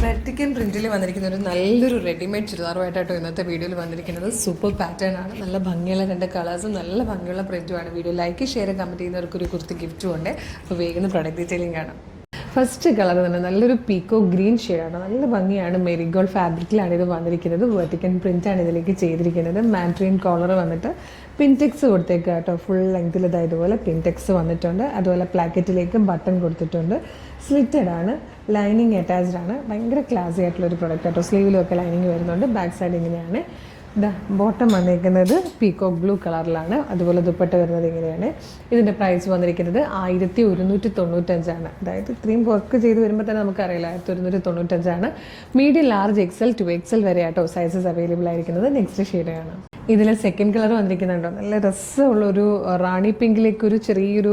Vertical പ്രിന്റിൽ വന്നിരിക്കുന്ന ഒരു നല്ലൊരു റെഡിമെയ്ഡ് ചുരിദാറുമായിട്ടോ ഇന്നത്തെ വീഡിയോയിൽ വന്നിരിക്കുന്നത്. സൂപ്പർ പാറ്റേൺ ആണ്, നല്ല ഭംഗിയുള്ള രണ്ട് കളേഴ്സും നല്ല ഭംഗിയുള്ള പ്രിന്റുമാണ്. വീഡിയോ ലൈക്ക് ഷെയർ കമൻറ്റ് ചെയ്യുന്നവർക്ക് ഒരു കുർത്തി ഗിഫ്റ്റും ഉണ്ട്. അപ്പോൾ വേഗം പ്രൊഡക്റ്റ് ഡീറ്റെയിലിംഗ് ആണ്. ഫസ്റ്റ് കളർ തന്നെ നല്ലൊരു പീക്കോ ഗ്രീൻ ഷെയ്ഡാണ്, നല്ല ഭംഗിയാണ്. മെരിഗോൾഡ് ഫാബ്രിക്കിലാണ് ഇത് വന്നിരിക്കുന്നത്. വെർട്ടിക്കൽ പ്രിൻ്റാണ് ഇതിലേക്ക് ചെയ്തിരിക്കുന്നത്. മാൻഡ്രീൻ കോളർ വന്നിട്ട് പിൻടെക്സ് കൊടുത്തേക്കുക കേട്ടോ. ഫുൾ ലെങ്ത്തിൽ ഇതുപോലെ പിൻടെക്സ് വന്നിട്ടുണ്ട്. അതുപോലെ പ്ലാക്കറ്റിലേക്ക് ബട്ടൺ കൊടുത്തിട്ടുണ്ട്. സ്ലിറ്റഡ് ആണ്, ലൈനിങ് അറ്റാച്ച്ഡ് ആണ്. ഭയങ്കര ക്ലാസി ആയിട്ടുള്ളൊരു പ്രൊഡക്റ്റ് കേട്ടോ. സ്ലീവിലൊക്കെ ലൈനിങ് വരുന്നുണ്ട്. ബാക്ക് സൈഡ് ഇങ്ങനെയാണ്. ബോട്ടം വന്നിരിക്കുന്നത് പീക്കോക്ക് ബ്ലൂ കളറിലാണ്. അതുപോലെ ദുപ്പട്ട വരുന്നത് ഇങ്ങനെയാണ്. ഇതിൻ്റെ പ്രൈസ് വന്നിരിക്കുന്നത് 1195. അതായത് ഇത്രയും വർക്ക് ചെയ്ത് വരുമ്പോൾ തന്നെ നമുക്കറിയില്ല 1195. മീഡിയം ലാർജ് എക്സൽ 2XL വരെ ആട്ടോ സൈസസ് അവൈലബിൾ ആയിരിക്കുന്നത്. നെക്സ്റ്റ് ഷെയ്ഡാണ്. ഇതിൽ സെക്കൻഡ് കളർ വന്നിരിക്കുന്നുണ്ടോ, നല്ല രസമുള്ളൊരു റാണി പിങ്കിലേക്ക് ഒരു ചെറിയൊരു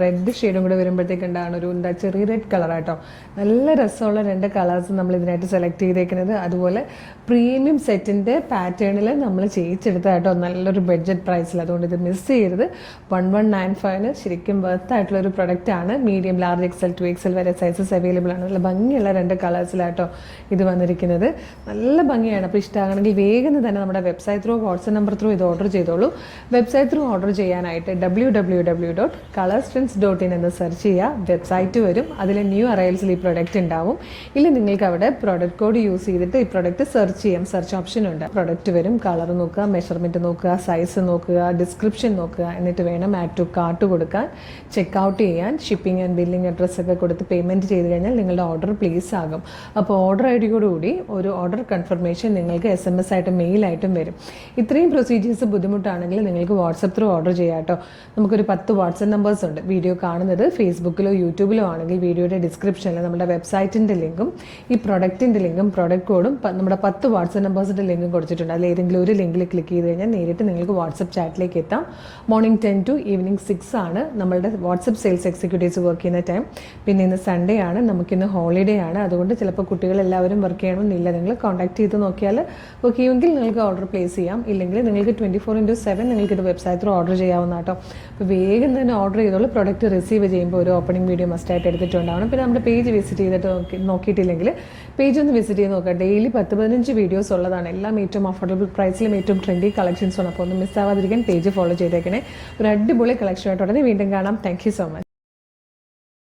റെഡ് ഷെയ്ഡും കൂടെ വരുമ്പോഴത്തേക്കുണ്ടാണ് ഒരു ചെറിയ റെഡ് കളറായിട്ടോ. നല്ല രസമുള്ള രണ്ട് കളേഴ്സ് നമ്മൾ ഇതിനായിട്ട് സെലക്ട് ചെയ്തേക്കുന്നത്. അതുപോലെ പ്രീമിയം സെറ്റിൻ്റെ പാറ്റേണിൽ നമ്മൾ ചെയ്യിച്ചെടുത്തായിട്ടോ, നല്ലൊരു ബഡ്ജറ്റ് പ്രൈസിൽ. അതുകൊണ്ട് ഇത് മിസ് ചെയ്യരുത്. 1195 ശരിക്കും വർത്ത് ആയിട്ടുള്ളൊരു പ്രൊഡക്റ്റാണ്. മീഡിയം ലാർജ് എക്സൽ 2XL വരെ സൈസസ് അവൈലബിൾ ആണ്. നല്ല ഭംഗിയുള്ള രണ്ട് കളേഴ്സിലായിട്ടോ ഇത് വന്നിരിക്കുന്നത്. നല്ല ഭംഗിയാണ്. അപ്പോൾ ഇഷ്ടമാണെങ്കിൽ വേഗം തന്നെ നമ്മുടെ website through WhatsApp number through ഇത് ഓർഡർ ചെയ്തോളൂ. വെബ്സൈറ്റ് ത്രൂ ഓർഡർ ചെയ്യാനായിട്ട് www.colorstrends.in എന്ന് സെർച്ച് ചെയ്യുക. വെബ്സൈറ്റ് വരും, അതിൽ ന്യൂ അറൈവൽസിൽ ഈ പ്രൊഡക്റ്റ് ഉണ്ടാവും. ഇല്ല നിങ്ങൾക്ക് അവിടെ പ്രൊഡക്റ്റ് കോഡ് യൂസ് ചെയ്തിട്ട് ഈ പ്രൊഡക്റ്റ് സെർച്ച് ചെയ്യാം. സെർച്ച് ഓപ്ഷൻ ഉണ്ട്. പ്രൊഡക്റ്റ് വരും, കളർ നോക്കുക, മെഷർമെൻറ്റ് നോക്കുക, സൈസ് നോക്കുക, ഡിസ്ക്രിപ്ഷൻ നോക്കുക. എന്നിട്ട് വേണം ആഡ് ടു കാർട്ട് കൊടുക്കാൻ, ചെക്കൗട്ട് ചെയ്യാൻ. ഷിപ്പിംഗ് ആൻഡ് ബില്ലിംഗ് അഡ്രസ്സൊക്കെ കൊടുത്ത് പേയ്മെൻറ്റ് ചെയ്ത് കഴിഞ്ഞാൽ നിങ്ങളുടെ ഓർഡർ പ്ലേസ് ആകും. അപ്പോൾ ഓർഡർ ഐ ഡിയോടുകൂടി ഒരു ഓർഡർ കൺഫർമേഷൻ നിങ്ങൾക്ക് SMS ആയിട്ടും മെയിലായിട്ടും വരും. ഇത്രയും പ്രൊസീജിയേഴ്സ് ബുദ്ധിമുട്ടാണെങ്കിൽ നിങ്ങൾക്ക് വാട്സപ്പ് ത്രൂ ഓർഡർ ചെയ്യാം കേട്ടോ. നമുക്കൊരു 10 വാട്സപ്പ് നമ്പേഴ്സ് ഉണ്ട്. വീഡിയോ കാണുന്നത് ഫേസ്ബുക്കിലോ യൂട്യൂബിലോ ആണെങ്കിൽ വീഡിയോയുടെ ഡിസ്ക്രിപ്ഷനിൽ നമ്മുടെ വെബ്സൈറ്റിൻ്റെ ലിങ്കും ഈ പ്രൊഡക്റ്റിൻ്റെ ലിങ്കും പ്രൊഡക്റ്റ് കോഡും നമ്മുടെ 10 വാട്സപ്പ് നമ്പേഴ്സിൻ്റെ ലിങ്കും കൊടുത്തിട്ടുണ്ട്. അതിൽ ഏതെങ്കിലും ഒരു ലിങ്കിൽ ക്ലിക്ക് ചെയ്ത് കഴിഞ്ഞാൽ നേരിട്ട് നിങ്ങൾക്ക് വാട്സപ്പ് ചാറ്റിലേക്ക് എത്താം. മോർണിംഗ് 10 to ഈവനിങ് 6 ആണ് നമ്മളുടെ വാട്സപ്പ് സെയിൽസ് എക്സിക്യൂട്ടീവ്സ് വർക്ക് ചെയ്യുന്ന ടൈം. പിന്നെ ഇന്ന് സൺഡേ ആണ്, നമുക്കിന്ന് ഹോളിഡേ ആണ്. അതുകൊണ്ട് ചിലപ്പോൾ കുട്ടികളെല്ലാവരും വർക്ക് ചെയ്യണമെന്നില്ല. നിങ്ങൾ കോൺടാക്ട് ചെയ്ത് നോക്കിയാൽ വർക്ക് ചെയ്യുമെങ്കിൽ നിങ്ങൾക്ക് ഓർഡർ പ്ലേസ് ചെയ്യാം. ഇല്ലെങ്കിൽ നിങ്ങൾക്ക് 24/7 നിങ്ങൾക്ക് ഇത് വെബ്സൈറ്റ് ത്രൂ ഓർഡർ ചെയ്യാവുന്ന കേട്ടോ. അപ്പോൾ വേഗം തന്നെ ഓർഡർ ചെയ്തോളൂ. പ്രൊഡക്റ്റ് റിസീവ് ചെയ്യുമ്പോൾ ഒരു ഓപ്പണിംഗ് വീഡിയോ മസ്റ്റായിട്ട് എടുത്തിട്ടുണ്ടാവണം. പിന്നെ നമ്മുടെ പേജ് വിസിറ്റ് ചെയ്തിട്ട് നോക്കിയിട്ടില്ലെങ്കിൽ പേജ് ഒന്ന് വിസിറ്റ് ചെയ്ത് നോക്കുക. ഡെയിലി 10-15 വീഡിയോസ് ഉള്ളതാണ്. എല്ലാം ഏറ്റവും അഫോർഡബിൾ പ്രൈസിലും ഏറ്റവും ട്രെൻഡി കളക്ഷൻസുമാണ്. അപ്പോൾ ഒന്ന് മിസ്സാവാതിരിക്കാൻ പേജ് ഫോളോ ചെയ്തേക്കണേ. ഒരു അടിപൊളി കളക്ഷനായിട്ട് ഉടനെ വീണ്ടും കാണാം. Thank you so much.